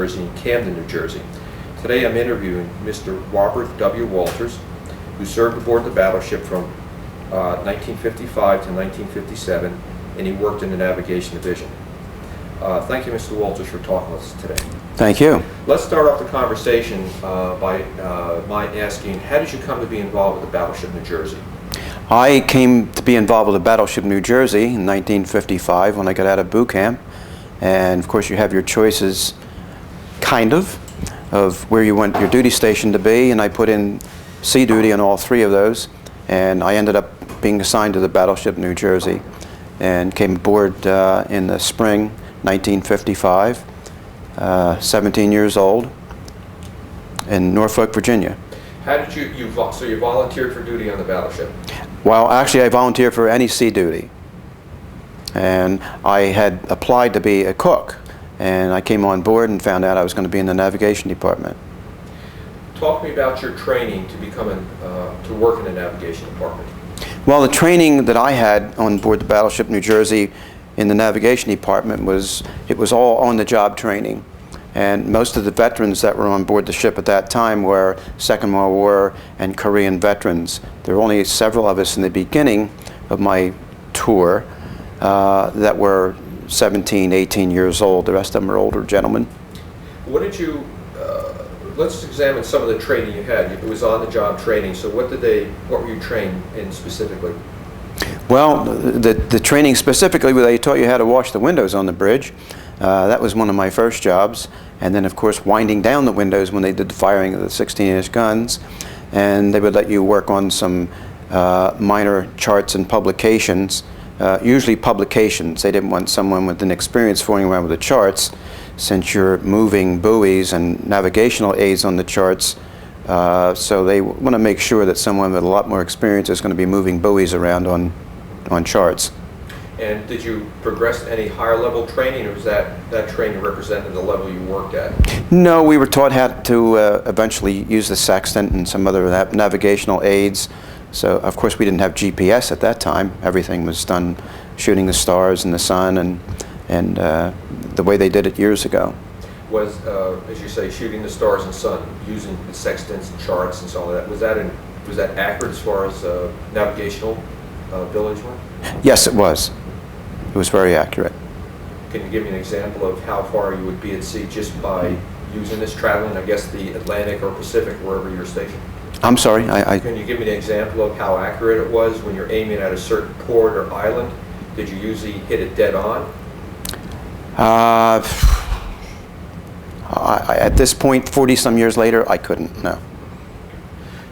Jersey and Camden, New Jersey. Today I'm interviewing Mr. Robert W. Walters, who served aboard the battleship from 1955 to 1957, and he worked in the navigation division. Thank you, Mr. Walters, for talking with us today. Thank you. Let's start off the conversation by my asking, how did you come to be involved with the battleship New Jersey? I came to be involved with the battleship New Jersey in 1955 when I got out of boot camp. And of course you have your choices, kind of where you want your duty station to be, and I put in sea duty on all three of those, and I ended up being assigned to the battleship New Jersey and came aboard in the spring 1955, 17 years old, in Norfolk, Virginia. How did you volunteered for duty on the battleship? Well, actually I volunteered for any sea duty. And I had applied to be a cook, and I came on board and found out I was going to be in the navigation department. Talk to me about your training to become to work in the navigation department. Well, the training that I had on board the battleship New Jersey in the navigation department was all on-the-job training. And most of the veterans that were on board the ship at that time were Second World War and Korean veterans. There were only several of us in the beginning of my tour that were 17, 18 years old. The rest of them are older gentlemen. What did you, let's examine some of the training you had. It was on-the-job training, so what were you trained in specifically? Well, the training specifically, they taught you how to wash the windows on the bridge. That was one of my first jobs. And then, of course, winding down the windows when they did the firing of the 16-inch guns. And they would let you work on some minor charts and publications, usually publications. They didn't want someone with an experience fooling around with the charts, since you're moving buoys and navigational aids on the charts. So they want to make sure that someone with a lot more experience is going to be moving buoys around on charts. And did you progress to any higher level training, or was that training represented the level you worked at? No, we were taught how to eventually use the sextant and some other navigational aids. So of course we didn't have GPS at that time. Everything was done shooting the stars and the sun and the way they did it years ago. Was, as you say, shooting the stars and sun, using the sextants and charts and so on, was that accurate as far as navigational abilities went? Yes, it was. It was very accurate. Can you give me an example of how far you would be at sea just by using this, traveling, I guess, the Atlantic or Pacific, wherever you're stationed? I'm sorry? Can you give me an example of how accurate it was when you're aiming at a certain port or island? Did you usually hit it dead on? At this point, 40-some years later, I couldn't, no.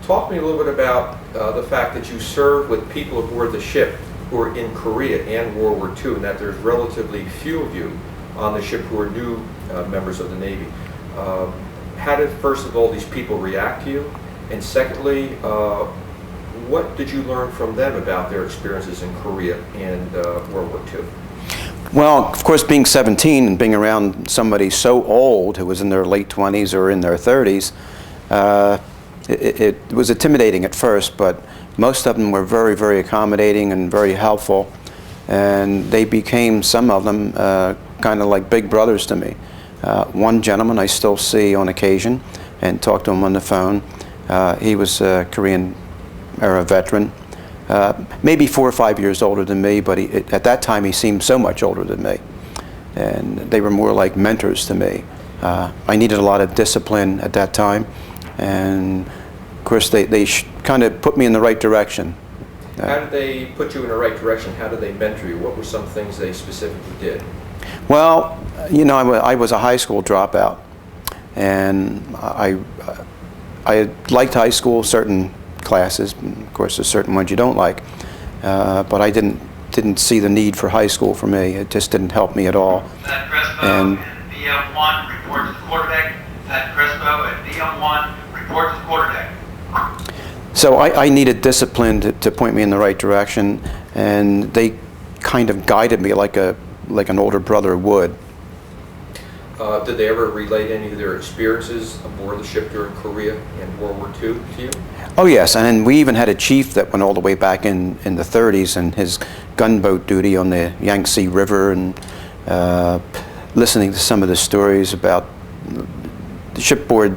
Talk to me a little bit about the fact that you served with people aboard the ship who were in Korea and World War II, and that there's relatively few of you on the ship who are new members of the Navy. How did, first of all, these people react to you? And secondly, what did you learn from them about their experiences in Korea and World War II? Well, of course, being 17 and being around somebody so old who was in their late 20s or in their 30s, it was intimidating at first, but most of them were very, very accommodating and very helpful. And they became, some of them, kind of like big brothers to me. One gentleman I still see on occasion and talk to him on the phone. He was a Korean-era veteran. Maybe 4 or 5 years older than me, but at that time he seemed so much older than me. And they were more like mentors to me. I needed a lot of discipline at that time, and of course they kind of put me in the right direction. How did they put you in the right direction? How did they mentor you? What were some things they specifically did? Well, you know, I was a high school dropout, and I liked high school, certain classes. Of course, there's certain ones you don't like, but I didn't see the need for high school for me. It just didn't help me at all. At Crespo and DM1, report to the quarterdeck. At Crespo and DM1, report to the quarterdeck. So I needed discipline to point me in the right direction, and they kind of guided me like an older brother would. Did they ever relate any of their experiences aboard the ship during Korea and World War II to you? Oh yes, and then we even had a chief that went all the way back in the 30s, and his gunboat duty on the Yangtze River, and listening to some of the stories about the shipboard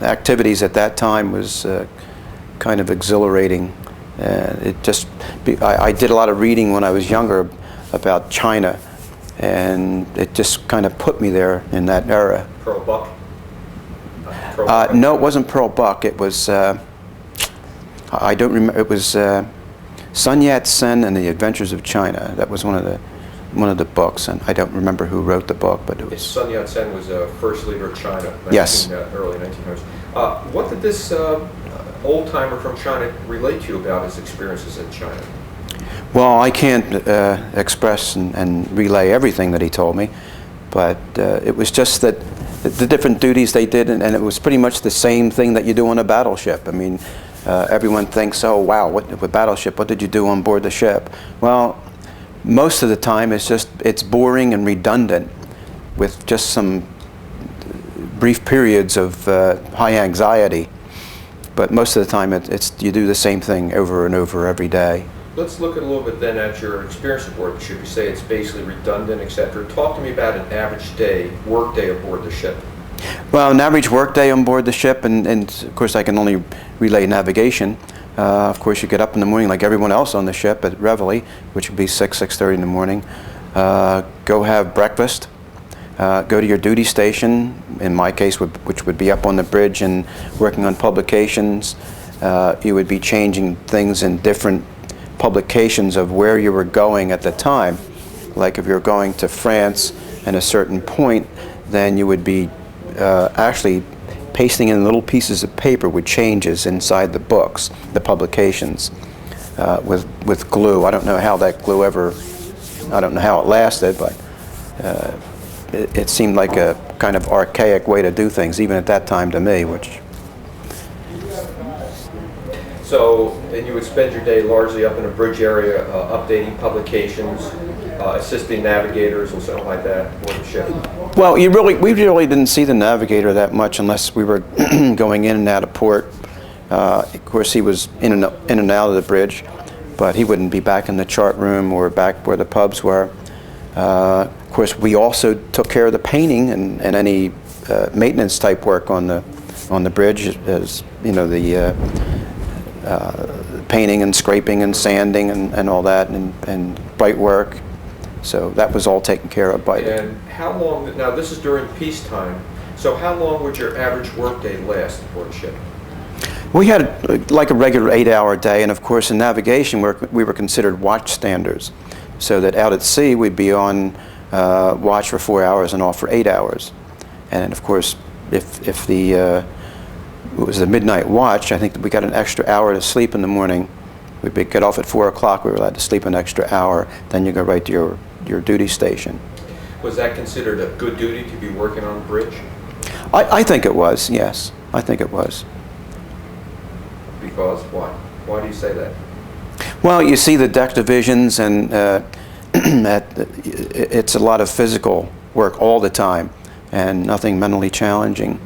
activities at that time was kind of exhilarating. I did a lot of reading when I was younger about China, and it just kind of put me there in that era. Pearl Buck? No, it wasn't Pearl Buck. It was, I don't remember, it was Sun Yat-sen and the Adventures of China. That was one of the books, and I don't remember who wrote the book, but it was... Sun Yat-sen was first leader of China, Yes. Early 1900s. What did this old-timer from China relate to you about his experiences in China? Well, I can't express and relay everything that he told me, but it was just that the different duties they did, and it was pretty much the same thing that you do on a battleship. I mean, everyone thinks, oh wow, what battleship, what did you do on board the ship? Well, most of the time it's boring and redundant with just some brief periods of high anxiety, but most of the time you do the same thing over and over every day. Let's look a little bit then at your experience aboard the ship. You say it's basically redundant, etc. Talk to me about an average day, work day aboard the ship. Well, an average work day on board the ship, and of course I can only relay navigation. Of course you get up in the morning like everyone else on the ship at Reveille, which would be 6:30 in the morning. Go have breakfast. Go to your duty station, in my case, which would be up on the bridge and working on publications. You would be changing things in different publications of where you were going at the time. Like if you're going to France at a certain point, then you would be actually pasting in little pieces of paper with changes inside the books, the publications, with glue. I don't know how that glue I don't know how it lasted, but it seemed like a kind of archaic way to do things, even at that time to me, which... So, and you would spend your day largely up in a bridge area, updating publications, assisting navigators and something like that aboard the ship? Well, we really didn't see the navigator that much unless we were going in and out of port. Of course, he was in and out of the bridge, but he wouldn't be back in the chart room or back where the pubs were. Of course, we also took care of the painting and any maintenance type work on the bridge, as you know, the painting and scraping and sanding and all that, and bright work. So that was all taken care of by And how long, now this is during peacetime, so how long would your average workday last aboard a ship? We had like a regular 8-hour day, and of course in navigation we were considered watchstanders, so that out at sea we'd be on watch for 4 hours and off for 8 hours. And of course if it was the midnight watch, I think that we got an extra hour to sleep in the morning. We'd get off at 4 o'clock, we were allowed to sleep an extra hour, then you go right to your duty station. Was that considered a good duty to be working on the bridge? I think it was, yes. I think it was. Because why? Why do you say that? Well, you see the deck divisions, and it's a lot of physical work all the time, and nothing mentally challenging.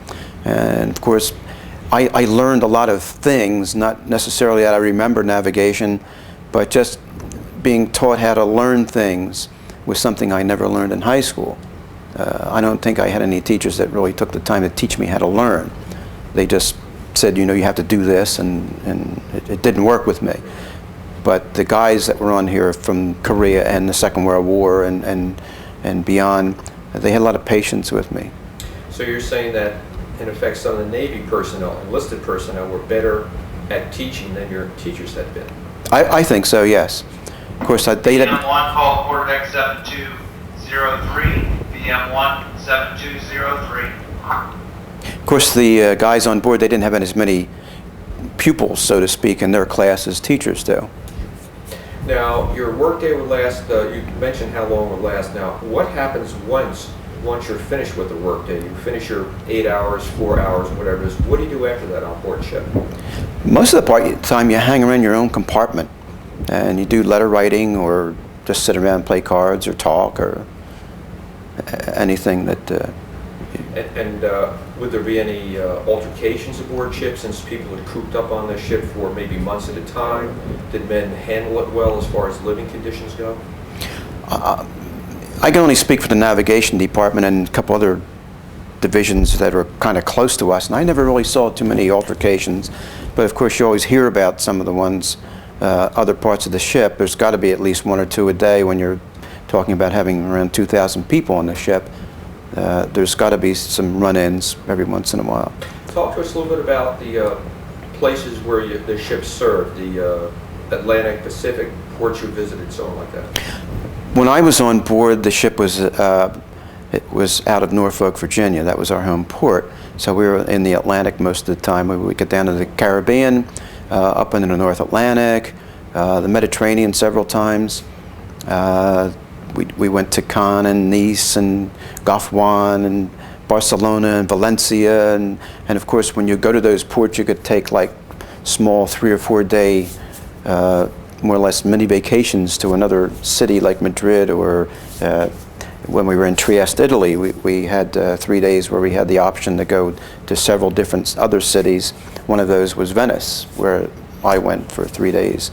And of course, I learned a lot of things, not necessarily that I remember navigation, but just being taught how to learn things was something I never learned in high school. I don't think I had any teachers that really took the time to teach me how to learn. They just said, you know, you have to do this, and it didn't work with me. But the guys that were on here from Korea and the Second World War and beyond, they had a lot of patience with me. So you're saying that, in effect, some of the Navy personnel, enlisted personnel, were better at teaching than your teachers had been? I think so, yes. Of course, they didn't... VM1 call quarterdeck 7203, VM1 7203. Of course, the guys on board, they didn't have as many pupils, so to speak, in their class as teachers do. Now, your workday would last, you mentioned how long it would last. Now, what happens once you're finished with the workday? You finish your 8 hours, 4 hours, whatever it is. What do you do after that on board ship? Most of the time you hang around your own compartment, and you do letter writing or just sit around and play cards or talk or anything that... would there be any altercations aboard ship, since people had cooped up on the ship for maybe months at a time? Did men handle it well as far as living conditions go? I can only speak for the navigation department and a couple other divisions that were kind of close to us, and I never really saw too many altercations. But of course, you always hear about some of the ones, other parts of the ship. There's got to be at least one or two a day when you're talking about having around 2,000 people on the ship. There's got to be some run-ins every once in a while. Talk to us a little bit about the places where the ship served, the Atlantic, Pacific, ports you visited, so on like that. When I was on board, the ship was it was out of Norfolk, Virginia. That was our home port. So we were in the Atlantic most of the time. We would get down to the Caribbean, up into the North Atlantic, the Mediterranean several times. We went to Cannes and Nice and Gafwan and Barcelona and Valencia, and of course when you go to those ports you could take like small 3 or 4 day more or less mini vacations to another city like Madrid, or when we were in Trieste, Italy, we had 3 days where we had the option to go to several different other cities. One of those was Venice, where I went for 3 days.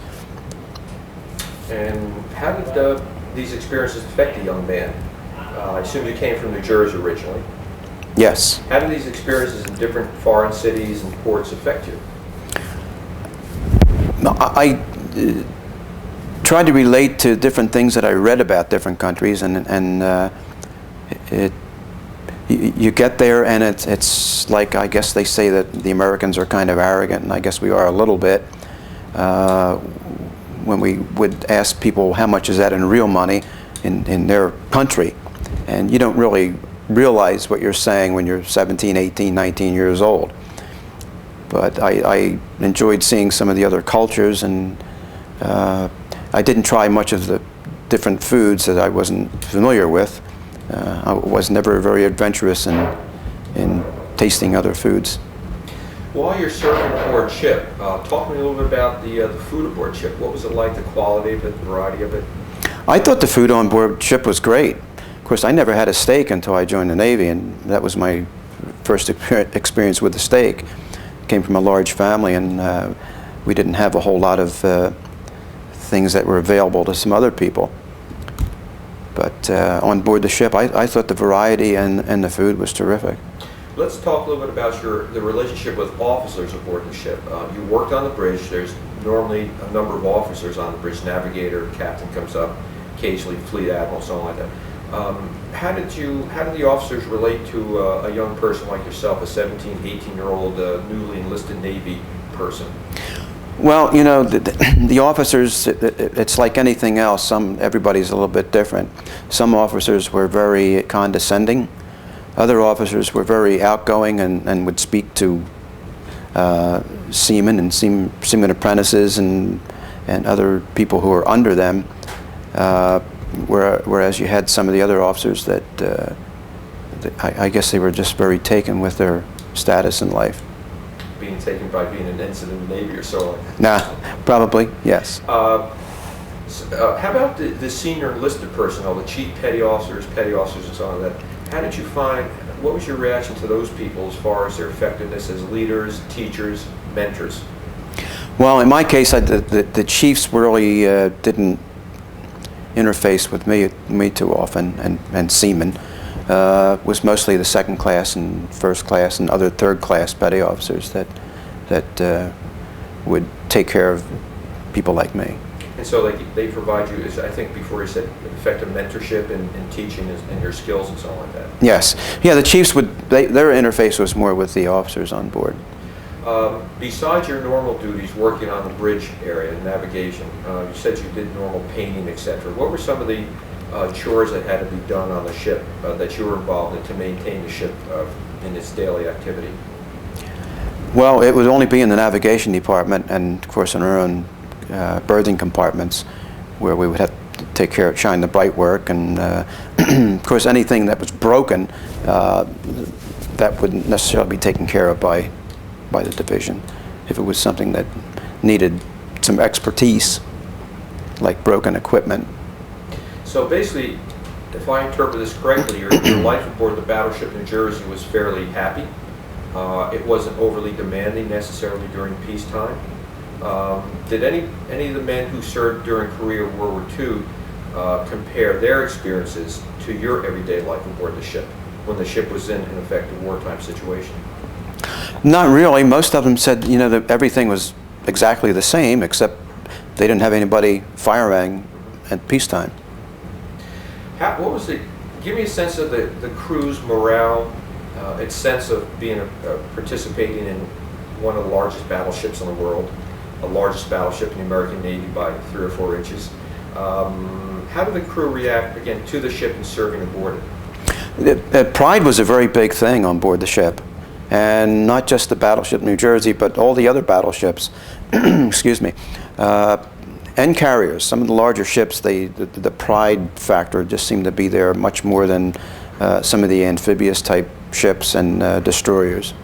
And how did these experiences affect the young man? I assume you came from New Jersey originally. Yes. How did these experiences in different foreign cities and ports affect you? I tried to relate to different things that I read about different countries, and you get there and it's like, I guess they say that the Americans are kind of arrogant, and I guess we are a little bit. When we would ask people how much is that in real money in their country, and you don't really realize what you're saying when you're 17, 18, 19 years old. But I enjoyed seeing some of the other cultures, and I didn't try much of the different foods that I wasn't familiar with. I was never very adventurous in tasting other foods. While you're serving aboard ship, talk to me a little bit about the food aboard ship. What was it like, the quality of it, the variety of it? I thought the food on board ship was great. Of course, I never had a steak until I joined the Navy, and that was my first experience with the steak. Came from a large family, and we didn't have a whole lot of things that were available to some other people. But on board the ship, I thought the variety and the food was terrific. Let's talk a little bit about the relationship with officers aboard the ship. You worked on the bridge. There's normally a number of officers on the bridge. Navigator, captain comes up, occasionally fleet admiral, something like that. How did the officers relate to a young person like yourself, a 17, 18-year-old newly enlisted Navy person? Well, you know, the officers, it's like anything else. Everybody's a little bit different. Some officers were very condescending. Other officers were very outgoing and would speak to seamen and seamen apprentices and other people who were under them. Whereas you had some of the other officers that I guess they were just very taken with their status in life. Being taken by being an ensign in the Navy or so on? Nah, probably, yes. How about the senior enlisted personnel, the chief petty officers and so on? How did you find, what was your reaction to those people as far as their effectiveness as leaders, teachers, mentors? Well, in my case, the chiefs really didn't interface with me too often, and seamen. Was mostly the second class and first class and other third class petty officers that would take care of people like me. And so they provide you, as I think before you said, effective mentorship and teaching and your skills and so on like that. Yes. Yeah, the chiefs their interface was more with the officers on board. Besides your normal duties working on the bridge area and navigation, you said you did normal painting, etc. What were some of the chores that had to be done on the ship that you were involved in to maintain the ship in its daily activity? Well, it would only be in the navigation department and, of course, in our own berthing compartments, where we would have to take care of shine the bright work, and of course anything that was broken that wouldn't necessarily be taken care of by the division. If it was something that needed some expertise, like broken equipment. So basically, if I interpret this correctly, your life aboard the battleship New Jersey was fairly happy. It wasn't overly demanding necessarily during peacetime. Did any of the men who served during Korea World War II compare their experiences to your everyday life aboard the ship? when the ship was in effect, a wartime situation? Not really. Most of them said, you know, that everything was exactly the same, except they didn't have anybody firing at peacetime. What was give me a sense of the crew's morale, its sense of being participating in one of the largest battleships in the world, the largest battleship in the American Navy by 3 or 4 inches. How did the crew react, again, to the ship and serving aboard it? Pride was a very big thing on board the ship, and not just the battleship New Jersey, but all the other battleships, excuse me, and carriers. Some of the larger ships, the pride factor just seemed to be there much more than some of the amphibious type ships and destroyers.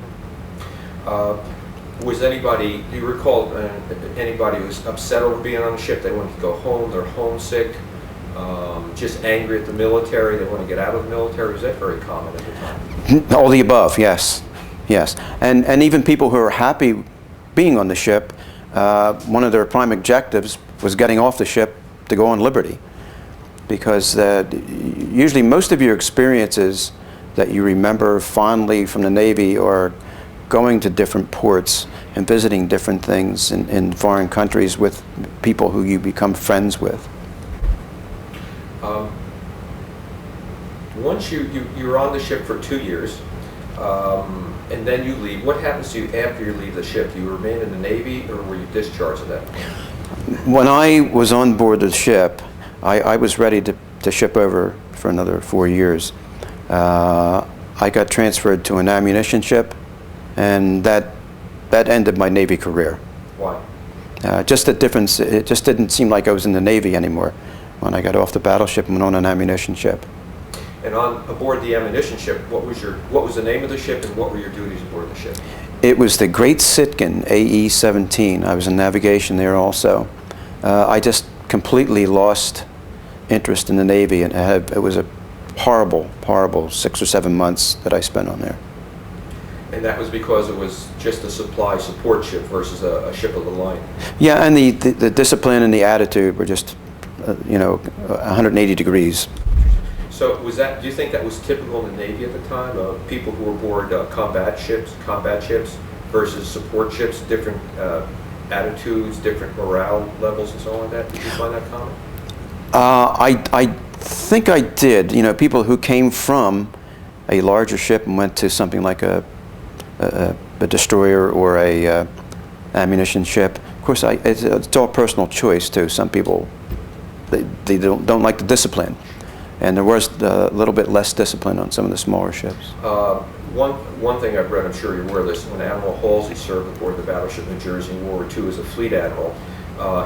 Was anybody, do you recall anybody who was upset over being on the ship? They wanted to go home, they're homesick, just angry at the military, they want to get out of the military? Was that very common at the time? All the above, yes. Yes. And even people who are happy being on the ship, one of their prime objectives was getting off the ship to go on liberty. Because usually most of your experiences that you remember fondly from the Navy are going to different ports and visiting different things in foreign countries with people who you become friends with. Once you're on the ship for 2 years, and then you leave, what happens to you after you leave the ship? Do you remain in the Navy, or were you discharged at that point? When I was on board the ship, I was ready to ship over for another 4 years. I got transferred to an ammunition ship, and that ended my Navy career. Why? Just the difference, it just didn't seem like I was in the Navy anymore when I got off the battleship and went on an ammunition ship. And aboard the ammunition ship, what was the name of the ship, and what were your duties aboard the ship? It was the Great Sitkin AE-17. I was in navigation there also. I just completely lost interest in the Navy, and it was a horrible, horrible 6 or 7 months that I spent on there. And that was because it was just a supply support ship versus a ship of the line? Yeah, and the discipline and the attitude were just, 180 degrees. So do you think that was typical in the Navy at the time, people who were aboard combat ships versus support ships, different attitudes, different morale levels and so on like that? Did you find that common? I think I did. You know, people who came from a larger ship and went to something like a destroyer or a ammunition ship. Of course, it's all personal choice too. Some people they don't like the discipline. And there was a little bit less discipline on some of the smaller ships. One thing I've read, I'm sure you're aware of this, when Admiral Halsey served aboard the battleship New Jersey in World War II as a fleet admiral,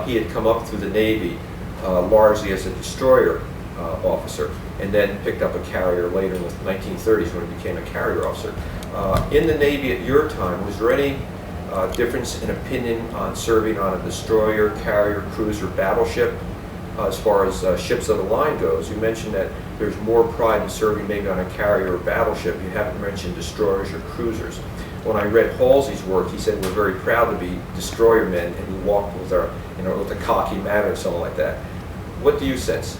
he had come up through the Navy largely as a destroyer officer, and then picked up a carrier later in the 1930s when he became a carrier officer. In the Navy at your time, was there any difference in opinion on serving on a destroyer, carrier, cruiser, battleship? As far as ships of the line goes, you mentioned that there's more pride in serving maybe on a carrier or battleship. You haven't mentioned destroyers or cruisers. When I read Halsey's work, he said we're very proud to be destroyer men, and we walk with with a cocky manner and something like that. What do you sense?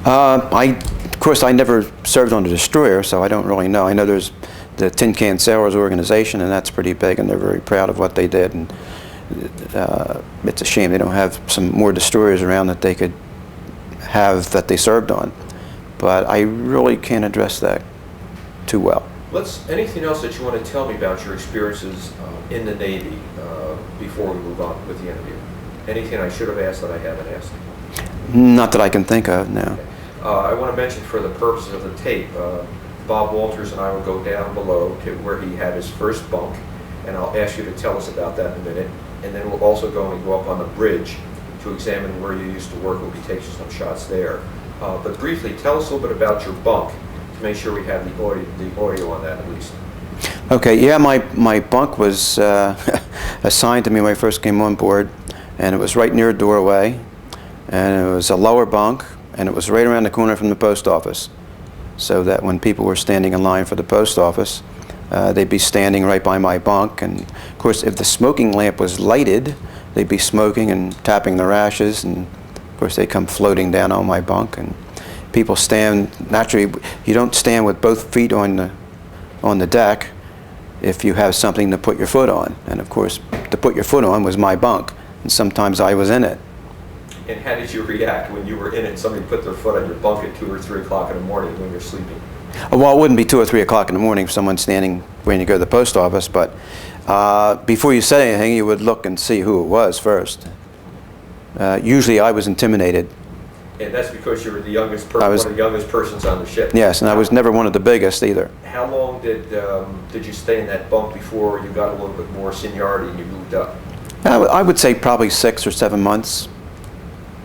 Of course, I never served on a destroyer, so I don't really know. I know there's the Tin Can Sailors organization, and that's pretty big, and they're very proud of what they did. And it's a shame they don't have some more destroyers around that they could have that they served on. But I really can't address that too well. Anything else that you want to tell me about your experiences in the Navy before we move on with the interview? Anything I should have asked that I haven't asked? Not that I can think of, no. Okay. I want to mention for the purposes of the tape, Bob Walters and I will go down below to where he had his first bunk, and I'll ask you to tell us about that in a minute. And then we'll also go up on the bridge to examine where you used to work. We'll be taking some shots there. But briefly, tell us a little bit about your bunk to make sure we have the audio on that at least. Okay, yeah, my bunk was assigned to me when I first came on board, and it was right near a doorway, and it was a lower bunk, and it was right around the corner from the post office, so that when people were standing in line for the post office, they'd be standing right by my bunk. And of course, if the smoking lamp was lighted, they'd be smoking and tapping their ashes, and of course they'd come floating down on my bunk. And people stand, naturally, you don't stand with both feet on the deck if you have something to put your foot on. And of course, to put your foot on was my bunk, and sometimes I was in it. And how did you react when you were in it and somebody put their foot on your bunk at 2 or 3 o'clock in the morning when you're sleeping? Well, it wouldn't be 2 or 3 o'clock in the morning if someone's standing when you go to the post office, but before you said anything, you would look and see who it was first. Usually I was intimidated. And that's because you were the youngest person, one of the youngest persons on the ship. Yes, and I was never one of the biggest either. How long did you stay in that bunk before you got a little bit more seniority and you moved up? I would say probably 6 or 7 months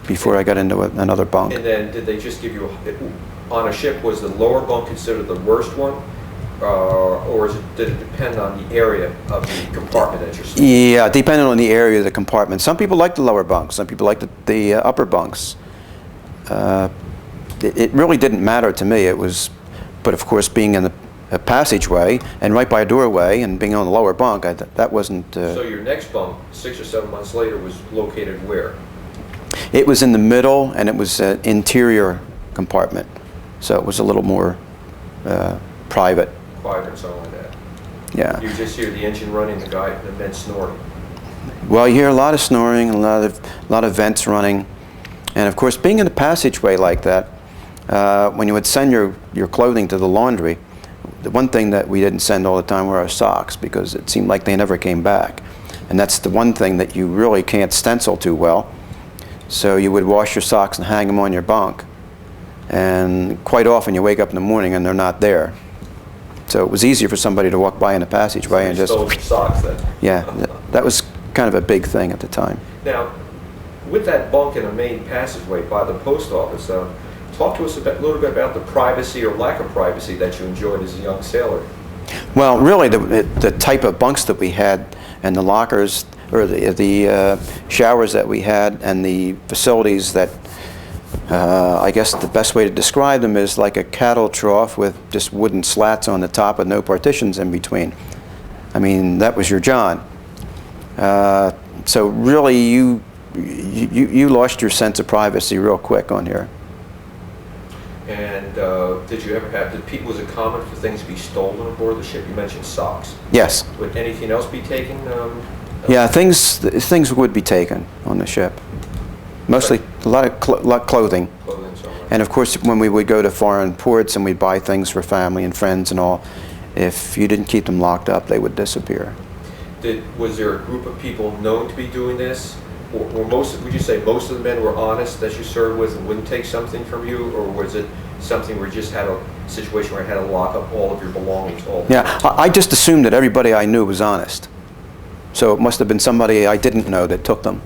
before I got into another bunk. And then did they just give you, on a ship, was the lower bunk considered the worst one? Or did it depend on the area of the compartment that you're sleeping? Yeah, depending on the area of the compartment. Some people like the lower bunks, some people like the upper bunks. It really didn't matter to me. It was, but of course, being in a passageway and right by a doorway and being on the lower bunk, that wasn't... So your next bunk, 6 or 7 months later, was located where? It was in the middle, and it was an interior compartment, so it was a little more private. Quieter and something like that. Yeah. You just hear the engine running, the men snoring. Well, you hear a lot of snoring, a lot of vents running, and of course, being in a passageway like that, when you would send your clothing to the laundry, the one thing that we didn't send all the time were our socks, because it seemed like they never came back, and that's the one thing that you really can't stencil too well. So you would wash your socks and hang them on your bunk, and quite often you wake up in the morning and they're not there. So it was easier for somebody to walk by in a passageway and just... Stole some socks then. Yeah, that was kind of a big thing at the time. Now, with that bunk in a main passageway by the post office, talk to us a little bit about the privacy or lack of privacy that you enjoyed as a young sailor. Well, really, the type of bunks that we had and the lockers, or the showers that we had, and the facilities that, I guess the best way to describe them is like a cattle trough with just wooden slats on the top with no partitions in between. I mean, that was your John. So really, you lost your sense of privacy real quick on here. And did you ever have, was it common for things to be stolen aboard the ship? You mentioned socks. Yes. Would anything else be taken? Yeah, things would be taken on the ship. Mostly a lot of clothing. And of course, when we would go to foreign ports and we'd buy things for family and friends and all, if you didn't keep them locked up, they would disappear. Was there a group of people known to be doing this? Or would you say most of the men were honest that you served with and wouldn't take something from you? Or was it something where you just had a situation where you had to lock up all of your belongings? Yeah, I just assumed that everybody I knew was honest. So it must have been somebody I didn't know that took them.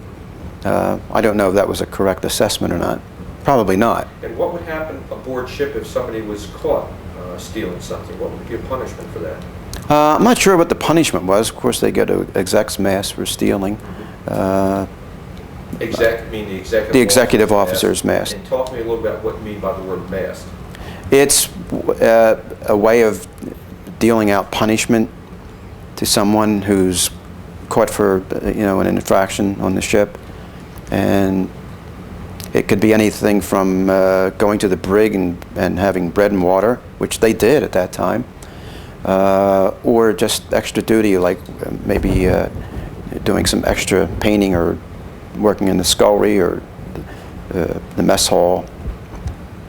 I don't know if that was a correct assessment or not. Probably not. And what would happen aboard ship if somebody was caught stealing something? What would be a punishment for that? I'm not sure what the punishment was. Of course, they go to exec's mess for stealing. The executive officer's mast. And talk to me a little about what you mean by the word mast. It's a way of dealing out punishment to someone who's caught for an infraction on the ship, and it could be anything from going to the brig and having bread and water, which they did at that time, or just extra duty, like maybe doing some extra painting or working in the scullery or the mess hall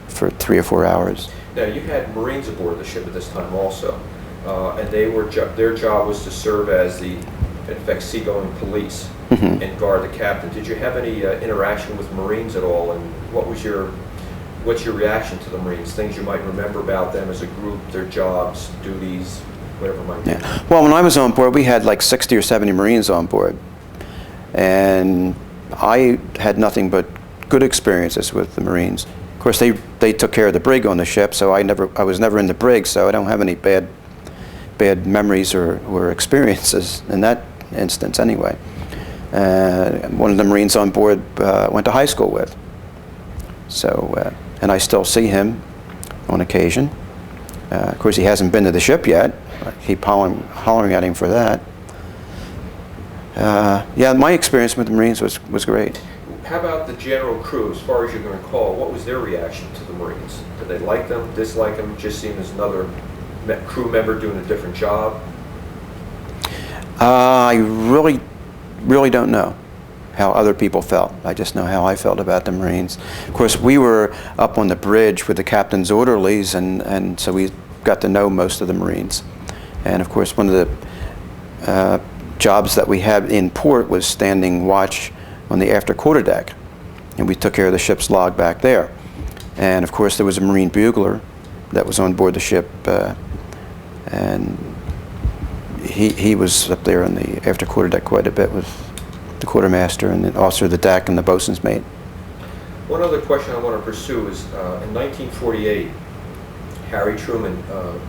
for 3 or 4 hours. Now, you had Marines aboard the ship at this time also, and their job was to serve as the, in effect, seagoing police and guard the captain. Did you have any interaction with Marines at all, and what's your reaction to the Marines? Things you might remember about them as a group, their jobs, duties, whatever it might be. Yeah. Well, when I was on board, we had like 60 or 70 Marines on board, and I had nothing but good experiences with the Marines. Of course, they took care of the brig on the ship, so I was never in the brig, so I don't have any bad memories or experiences in that instance anyway. One of the Marines on board went to high school with, so and I still see him on occasion. Of course, he hasn't been to the ship yet. I keep hollering at him for that. Yeah, my experience with the Marines was great. How about the general crew, as far as you can recall? What was their reaction to the Marines? Did they like them, dislike them, just see them as another crew member doing a different job? I really don't know how other people felt. I just know how I felt about the Marines. Of course, we were up on the bridge with the captain's orderlies, and so we got to know most of the Marines. And of course, one of the jobs that we had in port was standing watch on the after quarterdeck, and we took care of the ship's log back there. And of course, there was a Marine bugler that was on board the ship, and he was up there on the after quarterdeck quite a bit with the quartermaster and the officer of the deck and the boatswain's mate. One other question I want to pursue is, in 1948, Harry Truman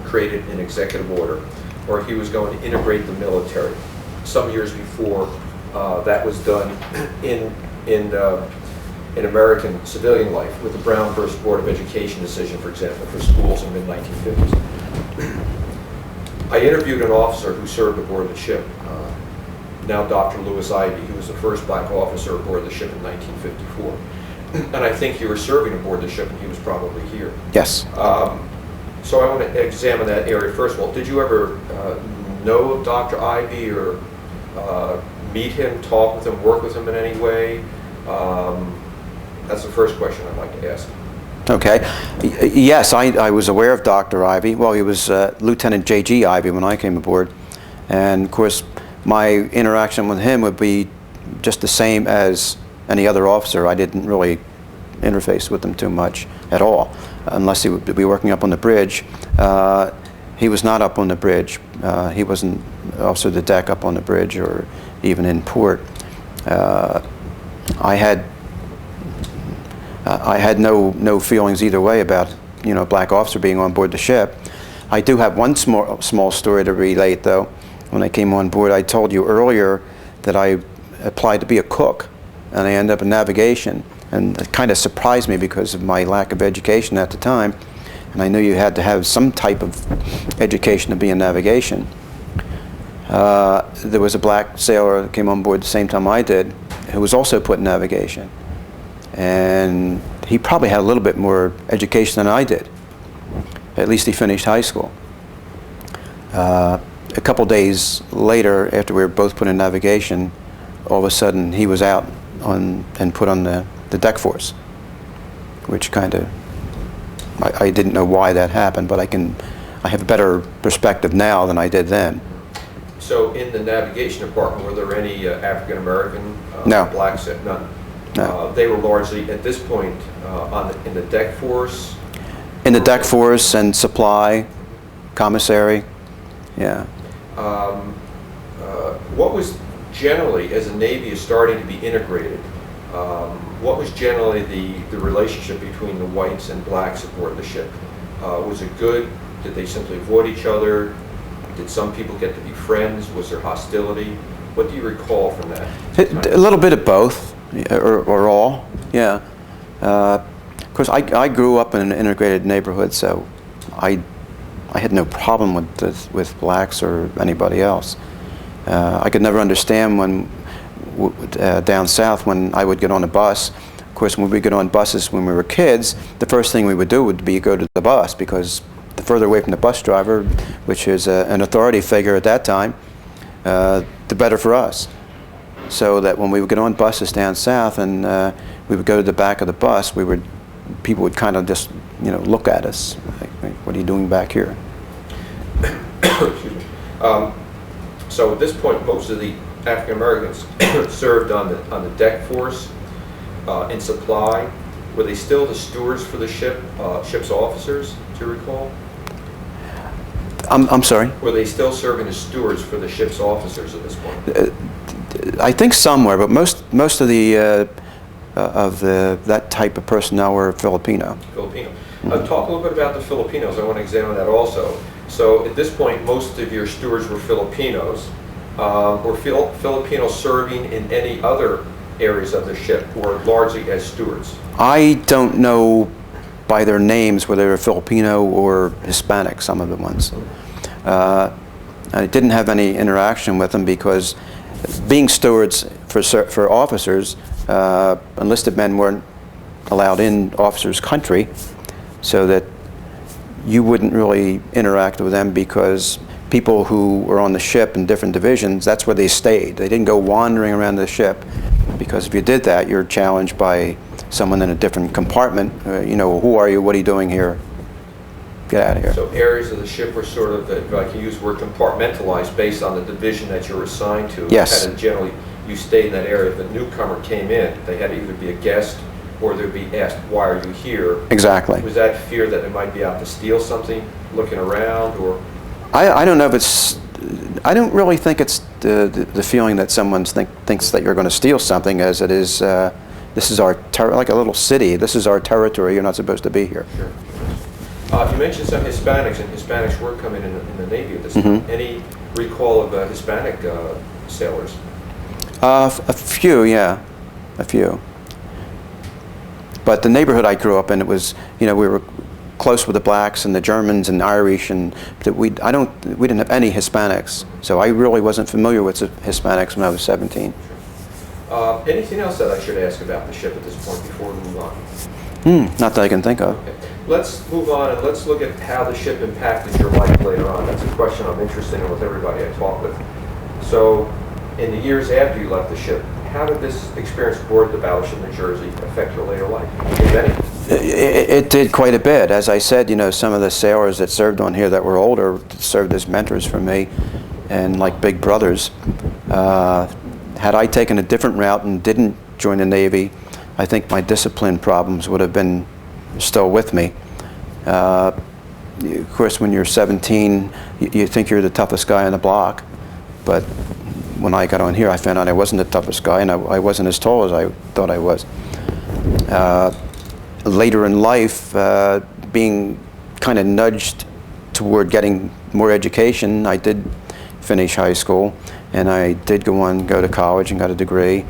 created an executive order where he was going to integrate the military. Some years before that was done in American civilian life with the Brown versus Board of Education decision, for example, for schools in the mid-1950s. I interviewed an officer who served aboard the ship, now Dr. Lewis Ivey, who was the first black officer aboard the ship in 1954. And I think you were serving aboard the ship and he was probably here. Yes. So I want to examine that area. First of all, did you ever know of Dr. Ivey or meet him, talk with him, work with him in any way? That's the first question I'd like to ask. Okay. Yes, I was aware of Dr. Ivey. Well, he was Lieutenant J.G. Ivey when I came aboard. And of course, my interaction with him would be just the same as any other officer. I didn't really interface with him too much at all, unless he would be working up on the bridge. He was not up on the bridge. He wasn't officer of the deck up on the bridge or even in port. I had no feelings either way about, you know, a black officer being on board the ship. I do have one small story to relate, though. When I came on board, I told you earlier that I applied to be a cook, and I ended up in navigation. And it kind of surprised me because of my lack of education at the time. And I knew you had to have some type of education to be in navigation. There was a black sailor that came on board the same time I did, who was also put in navigation. And he probably had a little bit more education than I did. At least he finished high school. A couple days later, after we were both put in navigation, all of a sudden he was out and put on the deck force, which kind of, I didn't know why that happened, but I have a better perspective now than I did then. So in the navigation department, were there any African American No. blacks? None. No. They were largely at this point in the deck force. In the deck force and supply, commissary, yeah. What was generally, as the Navy is starting to be integrated, what was generally the relationship between the whites and blacks aboard the ship? Was it good? Did they simply avoid each other? Did some people get to be friends? Was there hostility? What do you recall from that? A little bit of both, or all, yeah. Of course, I grew up in an integrated neighborhood, so I had no problem with blacks or anybody else. I could never understand when down south when I would get on a bus. Of course, when we would get on buses when we were kids, the first thing we would do would be go to the bus, because the further away from the bus driver, which is an authority figure at that time, the better for us. So that when we would get on buses down south and we would go to the back of the bus, people would kind of just, you know, look at us. Like, what are you doing back here? Excuse me. So at this point, most of the African Americans served on the deck force, in supply. Were they still the stewards for the ship's officers, do you recall? I'm sorry? Were they still serving as stewards for the ship's officers at this point? I think somewhere, but most of that type of personnel were Filipino. Filipino. Talk a little bit about the Filipinos. I want to examine that also. So at this point, most of your stewards were Filipinos. Were Filipinos serving in any other areas of the ship, or largely as stewards? I don't know by their names whether they were Filipino or Hispanic, some of the ones. I didn't have any interaction with them because being stewards for officers enlisted men weren't allowed in officers' country, so that you wouldn't really interact with them, because people who were on the ship in different divisions, that's where they stayed. They didn't go wandering around the ship, because if you did that, you're challenged by someone in a different compartment. You know, who are you? What are you doing here? Get out of here. So areas of the ship were sort of, if I can use the word, compartmentalized based on the division that you were assigned to. Yes. And generally, you stayed in that area. If a newcomer came in, they had to either be a guest or they'd be asked, why are you here? Exactly. Was that fear that they might be out to steal something, looking around, or? I don't know if it's, I don't really think it's the feeling that someone thinks that you're going to steal something, as it is, this is our, like a little city, this is our territory, you're not supposed to be here. Sure. You mentioned some Hispanics, and Hispanics were coming in the Navy at this time. Any recall of Hispanic sailors? A few, yeah, a few. But the neighborhood I grew up in, it was, you know, we were close with the blacks and the Germans and Irish, and that we didn't have any Hispanics. So I really wasn't familiar with Hispanics when I was 17. Anything else that I should ask about the ship at this point before we move on? Not that I can think of. Okay. Let's move on and let's look at how the ship impacted your life later on. That's a question I'm interested in with everybody I talk with. So, in the years after you left the ship, how did this experience aboard the battleship New Jersey affect your later life, if any? It did quite a bit. As I said, you know, some of the sailors that served on here that were older served as mentors for me, and like big brothers. Had I taken a different route and didn't join the Navy, I think my discipline problems would have been still with me. Of course, when you're 17, you think you're the toughest guy on the block, but when I got on here, I found out I wasn't the toughest guy, and I wasn't as tall as I thought I was. Later in life, being kind of nudged toward getting more education, I did finish high school, and I did go to college and got a degree,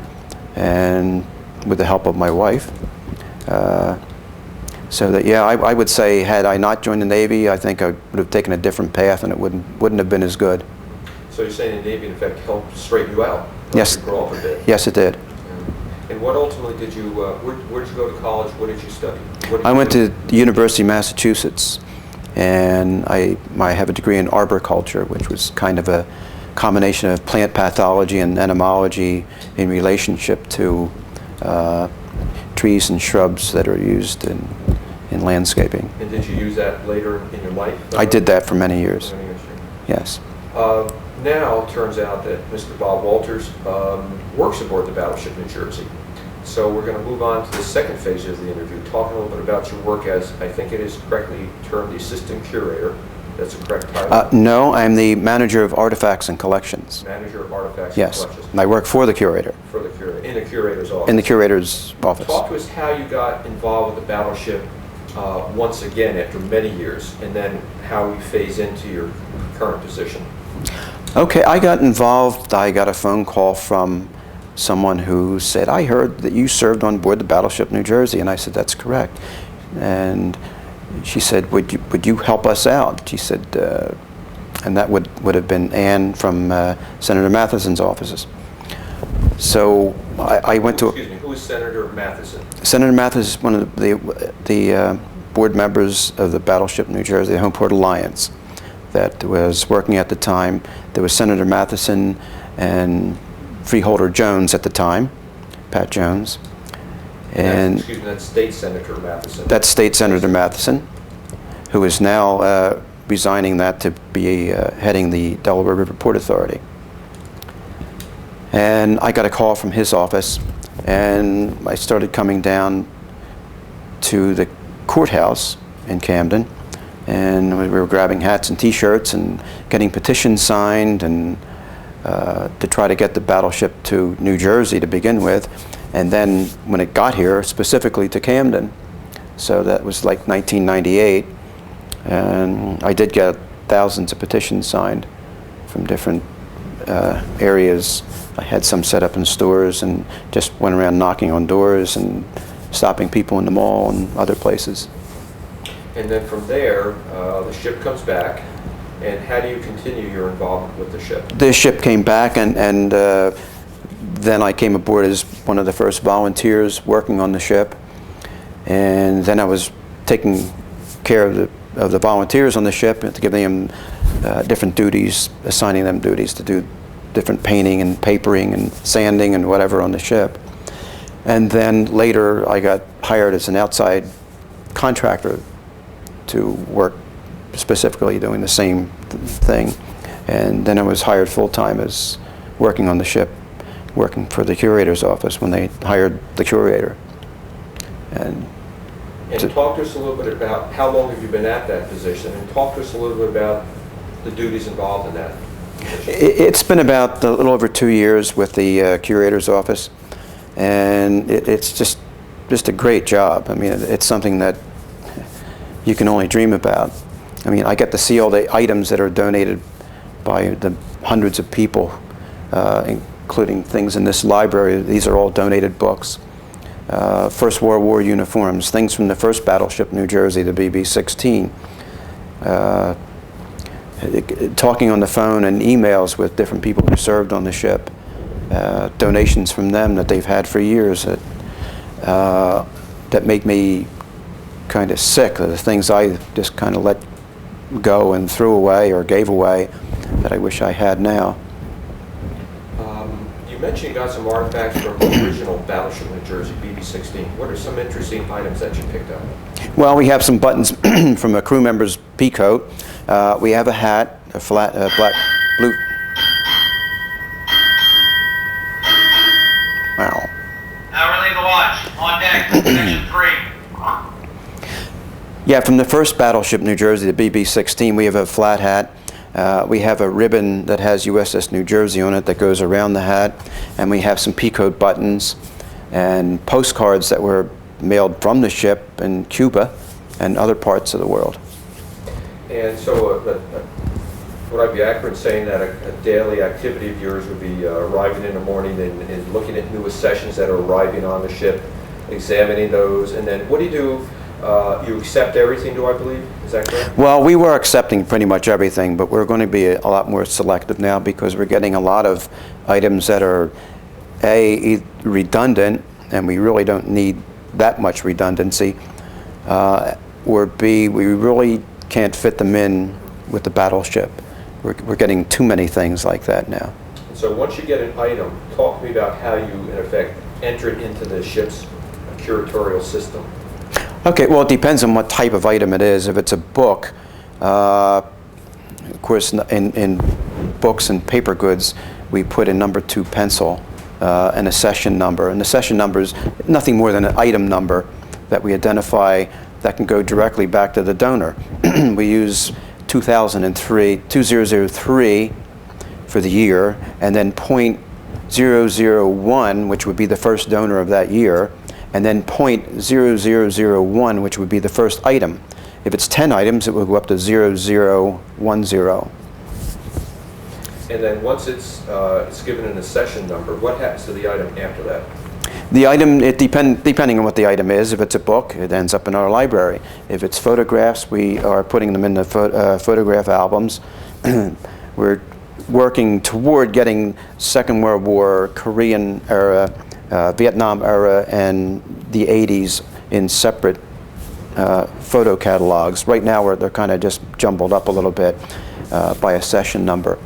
and with the help of my wife. So that, yeah, I would say, had I not joined the Navy, I think I would have taken a different path, and it wouldn't have been as good. So you're saying the Navy, in fact, helped straighten you out? Yes. You grow up a bit? Yes, it did. And what ultimately did you, where did you go to college? What did you study? I went to the University of Massachusetts, and I have a degree in arboriculture, which was kind of a combination of plant pathology and entomology in relationship to trees and shrubs that are used in landscaping. And did you use that later in your life? I did that for many years. Many years. Yes. Now, it turns out that Mr. Bob Walters works aboard the battleship New Jersey. So we're going to move on to the second phase of the interview, talking a little bit about your work as, I think it is correctly termed, the assistant curator. That's the correct title? No, I'm the manager of artifacts and collections. Manager of artifacts Yes. and collections. And I work for the curator. For the curator, in the curator's office. In the curator's office. Talk to us how you got involved with the battleship once again after many years, and then how we phase into your current position. Okay, I got involved. I got a phone call from someone who said, I heard that you served on board the battleship New Jersey, and I said, that's correct. And she said, would you help us out? She said, and that would have been Ann from Senator Matheson's offices. So I went to... Excuse me, who is Senator Matheson? Senator Matheson is one of the board members of the battleship New Jersey, the Homeport Alliance, that was working at the time. There was Senator Matheson and Freeholder Jones at the time, Pat Jones. And excuse me, that's State Senator Matheson. That's State Senator Matheson, who is now resigning that to be heading the Delaware River Port Authority. And I got a call from his office, and I started coming down to the courthouse in Camden, and we were grabbing hats and T-shirts and getting petitions signed, and to try to get the battleship to New Jersey to begin with, and then when it got here, specifically to Camden. So that was like 1998, and I did get thousands of petitions signed from different areas. I had some set up in stores and just went around knocking on doors and stopping people in the mall and other places. And then from there, the ship comes back, and how do you continue your involvement with the ship? The ship came back, and then I came aboard as one of the first volunteers working on the ship, and then I was taking care of the volunteers on the ship and giving them different duties, assigning them duties to do different painting and papering and sanding and whatever on the ship. And then later I got hired as an outside contractor to work specifically doing the same thing. And then I was hired full-time as working on the ship, working for the curator's office when they hired the curator. And talk to us a little bit about how long have you been at that position, and talk to us a little bit about the duties involved in that position. It's been about a little over 2 years with the curator's office, and it's just a great job. I mean, it's something that you can only dream about. I mean, I get to see all the items that are donated by the hundreds of people, including things in this library. These are all donated books. First World War uniforms, things from the first battleship New Jersey, the BB-16. Talking on the phone and emails with different people who served on the ship. Donations from them that they've had for years that make me kind of sick. The things I just kind of let go and threw away or gave away that I wish I had now. You mentioned you got some artifacts from the original battleship New Jersey, BB-16. What are some interesting items that you picked up? Well, we have some buttons from a crew member's pea coat. We have a hat, a flat black, blue. Wow. Now relieve the watch. On deck, section 3. Yeah, from the first battleship New Jersey, the BB-16, we have a flat hat. We have a ribbon that has USS New Jersey on it that goes around the hat, and we have some peacoat buttons and postcards that were mailed from the ship in Cuba and other parts of the world. And so would I be accurate in saying that a daily activity of yours would be arriving in the morning and looking at new accessions that are arriving on the ship, examining those, and then what do you do? You accept everything, do I believe? Is that correct? Well, we were accepting pretty much everything, but we're going to be a lot more selective now because we're getting a lot of items that are A, redundant, and we really don't need that much redundancy, or B, we really can't fit them in with the battleship. We're getting too many things like that now. So once you get an item, talk to me about how you, in effect, enter it into the ship's curatorial system. Okay, well, it depends on what type of item it is. If it's a book, of course, in books and paper goods, we put a number 2 pencil and a session number. And the session number is nothing more than an item number that we identify that can go directly back to the donor. We use 2003 for the year, and then .001, which would be the first donor of that year, and then .0001, which would be the first item. If it's 10 items, it will go up to 0010. And then once it's given an accession number, what happens to the item after that? The item, depending on what the item is. If it's a book, it ends up in our library. If it's photographs, we are putting them in the photograph albums. We're working toward getting Second World War, Korean era, Vietnam era, and the 80s in separate photo catalogs. Right now they're kind of just jumbled up a little bit by a session number.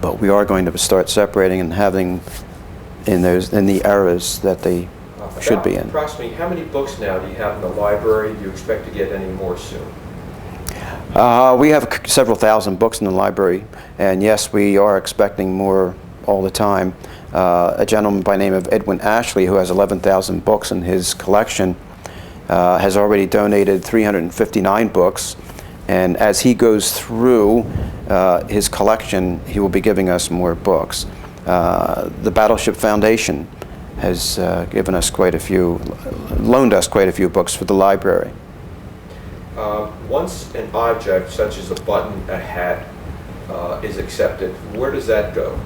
But we are going to start separating and having in the eras that they should be in. Approximately how many books now do you have in the library? Do you expect to get any more soon? We have several thousand books in the library, and yes, we are expecting more all the time. A gentleman by the name of Edwin Ashley, who has 11,000 books in his collection, has already donated 359 books, and as he goes through his collection, he will be giving us more books. The Battleship Foundation has loaned us quite a few books for the library. Once an object, such as a button, a hat, is accepted, where does that go?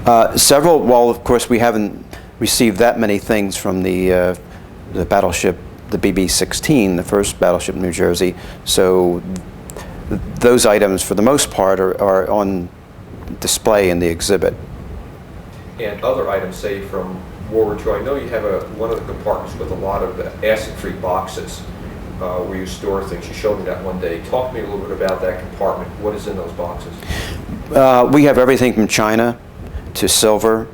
Well, of course, we haven't received that many things from the battleship, the BB-16, the first battleship New Jersey, so those items, for the most part, are on display in the exhibit. and other items, say from World War II. I know you have one of the compartments with a lot of acid-free boxes where you store things. You showed me that one day. Talk to me a little bit about that compartment. What is in those boxes? We have everything from china to silver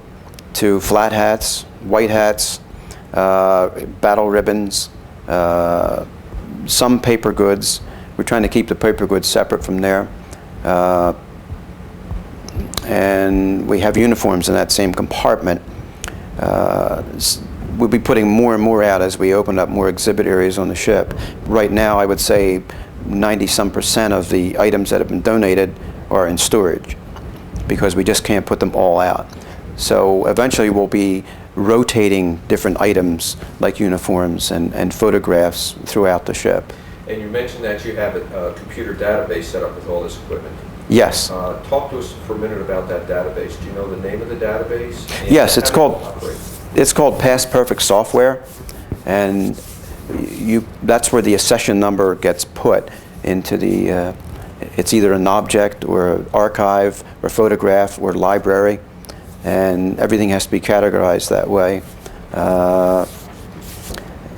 to flat hats, white hats, battle ribbons, some paper goods. We're trying to keep the paper goods separate from there. And we have uniforms in that same compartment. We'll be putting more and more out as we open up more exhibit areas on the ship. Right now, I would say 90-some% of the items that have been donated are in storage because we just can't put them all out. So eventually we'll be rotating different items like uniforms and photographs throughout the ship. And you mentioned that you have a computer database set up with all this equipment. Yes. Talk to us for a minute about that database. Do you know the name of the database? Yes, it's called Past Perfect Software, and that's where the accession number gets put into the. It's either an object or an archive or photograph or library, and everything has to be categorized that way.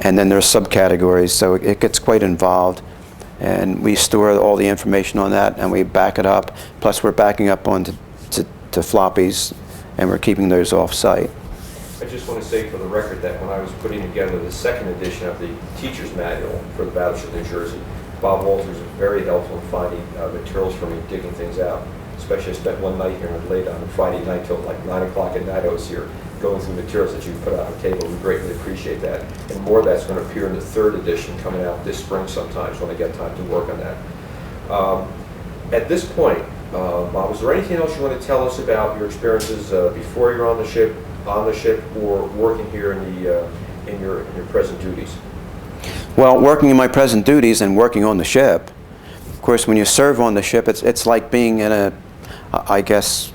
And then there's subcategories, so it gets quite involved. And we store all the information on that, and we back it up. Plus, we're backing up onto to floppies, and we're keeping those off-site. I just want to say for the record that when I was putting together the second edition of the teacher's manual for the Battleship New Jersey, Bob Walters was very helpful in finding materials for me, digging things out. Especially I spent one night here late on a Friday night till like 9 o'clock at night. I was here going through materials that you put out on the table. We greatly appreciate that. And more of that's going to appear in the third edition coming out this spring sometimes when I get time to work on that. At this point, Bob, is there anything else you want to tell us about your experiences before you're on the ship, or working here in your present duties? Well, working in my present duties and working on the ship, of course, when you serve on the ship, it's like being in a, I guess,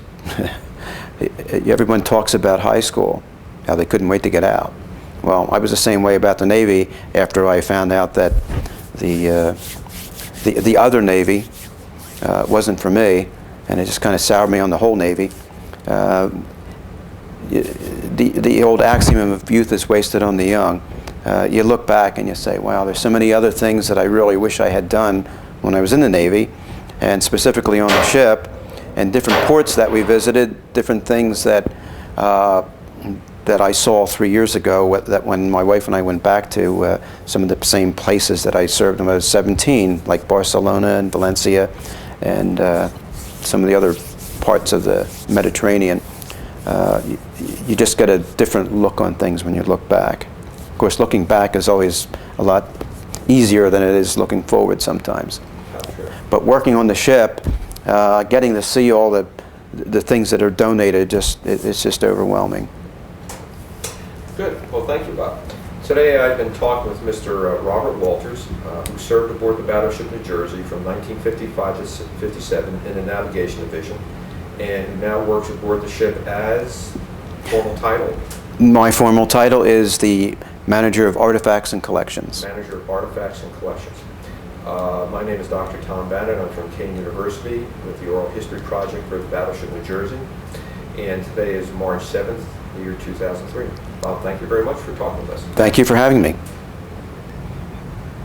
everyone talks about high school, how they couldn't wait to get out. Well, I was the same way about the Navy after I found out that the other Navy wasn't for me, and it just kind of soured me on the whole Navy. The old axiom of youth is wasted on the young. You look back and you say, wow, there's so many other things that I really wish I had done when I was in the Navy, and specifically on the ship, and different ports that we visited, different things that that I saw 3 years ago, that when my wife and I went back to some of the same places that I served when I was 17, like Barcelona and Valencia, and some of the other parts of the Mediterranean. You just get a different look on things when you look back. Of course, looking back is always a lot easier than it is looking forward sometimes. But working on the ship, getting to see all the things that are donated, it's just overwhelming. Good. Well, thank you, Bob. Today I've been talking with Mr. Robert Walters, who served aboard the Battleship New Jersey from 1955 to 57 in the Navigation Division, and who now works aboard the ship as formal title. My formal title is the Manager of Artifacts and Collections. Manager of Artifacts and Collections. My name is Dr. Tom Bannett. I'm from Kane University with the Oral History Project for the Battleship New Jersey. And today is March 7th, the year 2003. Bob, thank you very much for talking with us. Thank you for having me.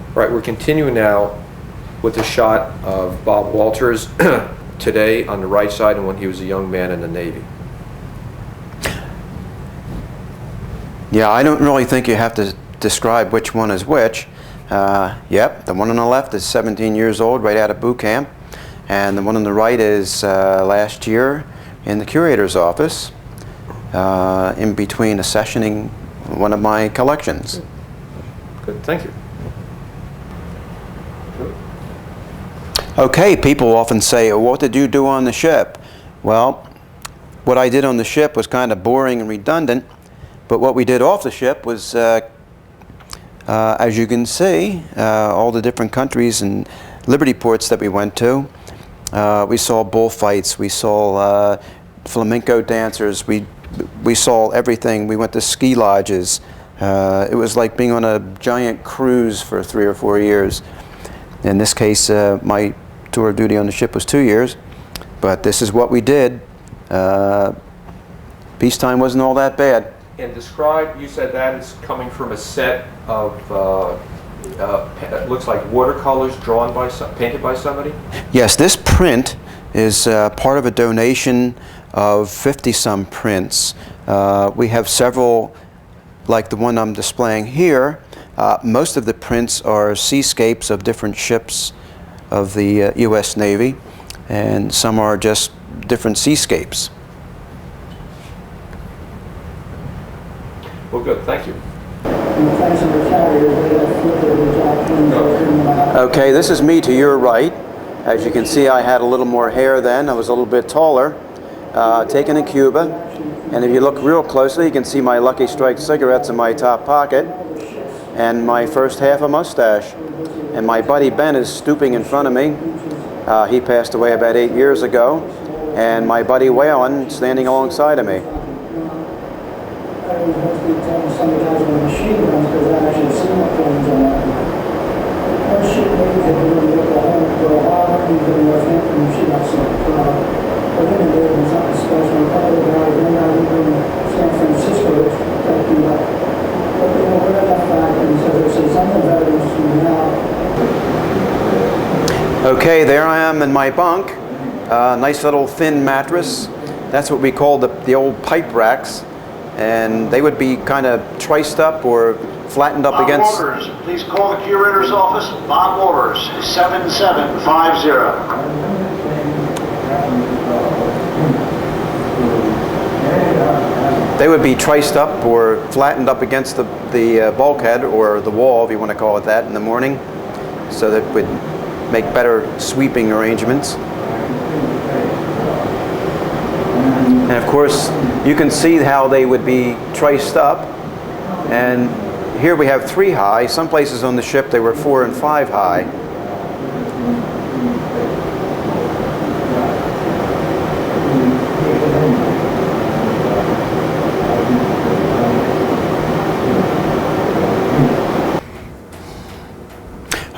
All right, we're continuing now with a shot of Bob Walters today on the right side and when he was a young man in the Navy. Yeah, I don't really think you have to describe which one is which. Yep, the one on the left is 17 years old, right out of boot camp. And the one on the right is last year in the curator's office, in between accessioning one of my collections. Good, thank you. Okay, people often say, oh, what did you do on the ship? Well, what I did on the ship was kind of boring and redundant, but what we did off the ship was, as you can see, all the different countries and liberty ports that we went to. We saw bullfights, we saw flamenco dancers, we saw everything. We went to ski lodges. It was like being on a giant cruise for 3 or 4 years. In this case, my tour of duty on the ship was 2 years, but this is what we did. Peacetime wasn't all that bad. And describe, you said that is coming from a set of, it looks like watercolors drawn by, painted by somebody? Yes, this print is part of a donation of 50-some prints. We have several, like the one I'm displaying here. Most of the prints are seascapes of different ships of the U.S. Navy, and some are just different seascapes. Well, good, thank you. Okay, this is me to your right. As you can see, I had a little more hair then. I was a little bit taller. Taken in Cuba. And if you look real closely, you can see my Lucky Strike cigarettes in my top pocket and my first half a mustache. And my buddy Ben is stooping in front of me. He passed away about 8 years ago. And my buddy Waylon standing alongside of me. Okay, there I am in my bunk. Nice little thin mattress. That's what we call the old pipe racks. And they would be kind of triced up or flattened up against... Bob Walters, please call the curator's office. Bob Walters, 7750. They would be triced up or flattened up against the bulkhead or the wall, if you want to call it that, in the morning, so that would make better sweeping arrangements. And of course, you can see how they would be triced up. And here we have 3 high. Some places on the ship they were 4 and 5 high.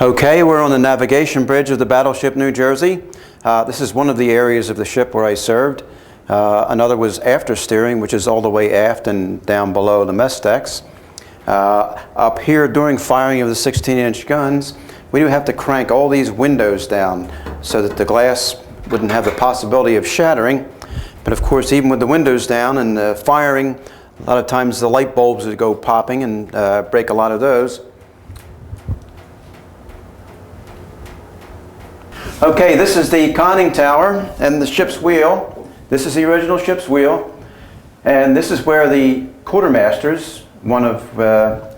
Okay, we're on the navigation bridge of the battleship New Jersey. This is one of the areas of the ship where I served. Another was after steering, which is all the way aft and down below the mess decks. Up here, during firing of the 16-inch guns, we do have to crank all these windows down so that the glass wouldn't have the possibility of shattering. But of course, even with the windows down and the firing, a lot of times the light bulbs would go popping and break a lot of those. Okay, this is the conning tower and the ship's wheel. This is the original ship's wheel. And this is where the quartermasters, one of the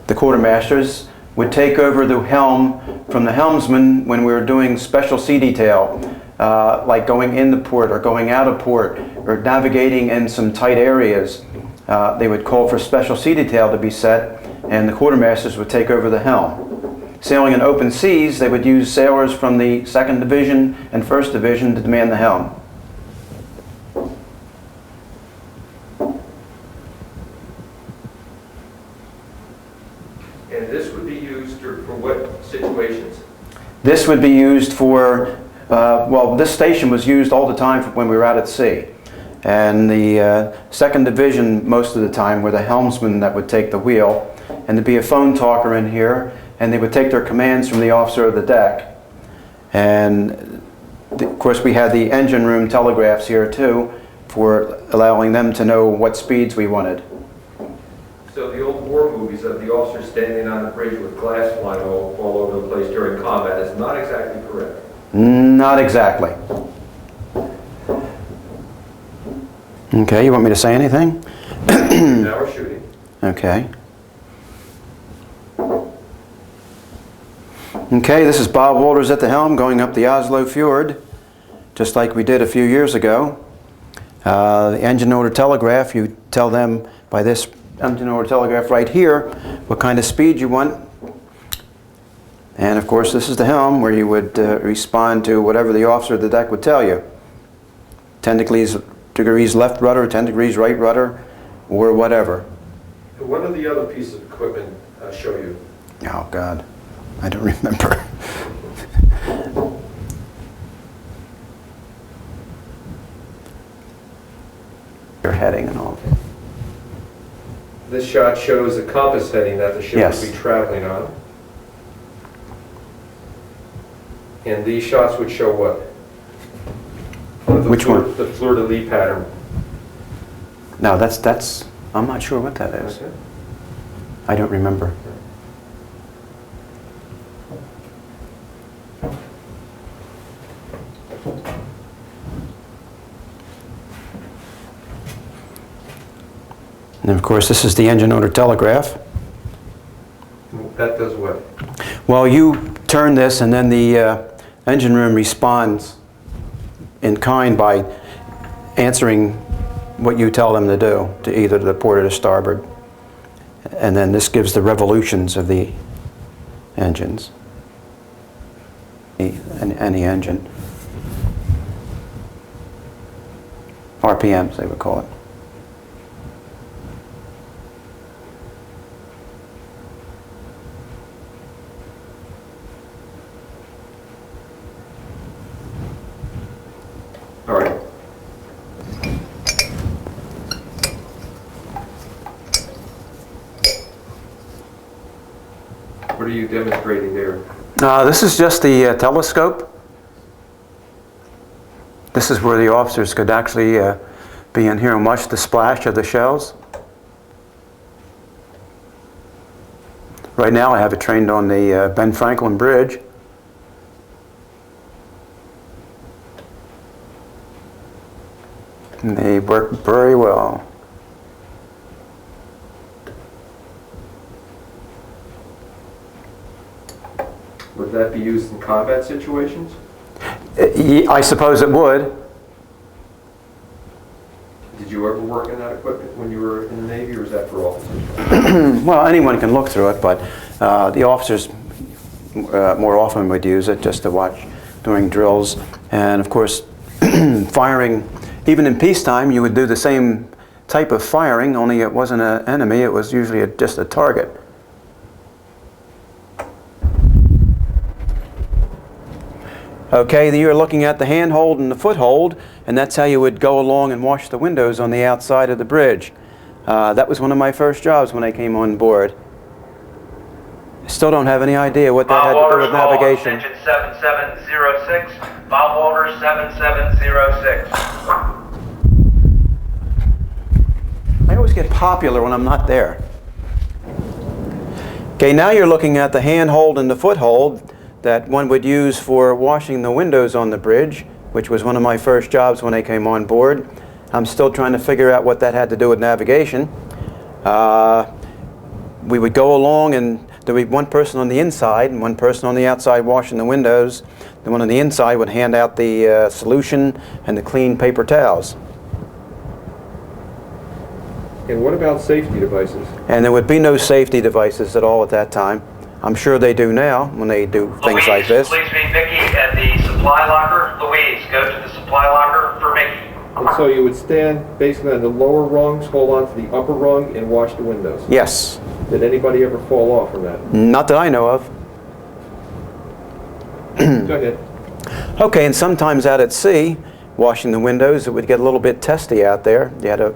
quartermasters, would take over the helm from the helmsman when we were doing special sea detail, like going into port or going out of port or navigating in some tight areas. They would call for special sea detail to be set, and the quartermasters would take over the helm. Sailing in open seas, they would use sailors from the 2nd Division and 1st Division to man the helm. And this would be used for what situations? This would be used for, well, this station was used all the time when we were out at sea. And the 2nd Division, most of the time, were the helmsmen that would take the wheel. And there'd be a phone talker in here, and they would take their commands from the officer of the deck. And of course, we had the engine room telegraphs here too, for allowing them to know what speeds we wanted. So the old war movies of the officer standing on the bridge with glass flying all over the place during combat is not exactly correct. Not exactly. Okay, you want me to say anything? Now we're shooting. Okay. Okay, this is Bob Walters at the helm going up the Oslo Fjord, just like we did a few years ago. The engine order telegraph, you tell them by this engine order telegraph right here what kind of speed you want. And of course, this is the helm where you would respond to whatever the officer of the deck would tell you. 10 degrees left rudder, 10 degrees right rudder, or whatever. What do the other pieces of equipment show you? Oh, God. I don't remember. your heading and all. This shot shows the compass heading that the ship Yes. would be traveling on. And these shots would show what? Which one? The fleur-de-lis pattern. No, that's, I'm not sure what that is. Okay. I don't remember. And of course, this is the engine order telegraph. That does what? Well, you turn this and then the engine room responds in kind by answering what you tell them to do, to either the port or the starboard. And then this gives the revolutions of the engines, any engine. RPMs, they would call it. All right. What are you demonstrating there? This is just the telescope. This is where the officers could actually be in here and watch the splash of the shells. Right now I have it trained on the Ben Franklin Bridge. And they work very well. Would that be used in combat situations? I suppose it would. Did you ever work in that equipment when you were in the Navy, or is that for officers? Well, anyone can look through it, but the officers more often would use it just to watch during drills. And of course, firing, even in peacetime, you would do the same type of firing, only it wasn't an enemy, it was usually just a target. Okay, you're looking at the handhold and the foothold, and that's how you would go along and wash the windows on the outside of the bridge. That was one of my first jobs when I came on board. Still don't have any idea what that had to do with navigation. Engine 7706, Bob Walters 7706. I always get popular when I'm not there. Okay, now you're looking at the handhold and the foothold that one would use for washing the windows on the bridge, which was one of my first jobs when I came on board. I'm still trying to figure out what that had to do with navigation. We would go along and there would be one person on the inside and one person on the outside washing the windows. The one on the inside would hand out the solution and the clean paper towels. And what about safety devices? And there would be no safety devices at all at that time. I'm sure they do now when they do things like this. Please meet Mickey at the supply locker. Louise, go to the supply locker for Mickey. And so you would stand basically on the lower rungs, hold on to the upper rung, and wash the windows. Yes. Did anybody ever fall off from that? Not that I know of. Go ahead. Okay, and sometimes out at sea, washing the windows, it would get a little bit testy out there. You had to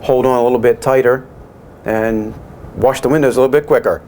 hold on a little bit tighter and wash the windows a little bit quicker.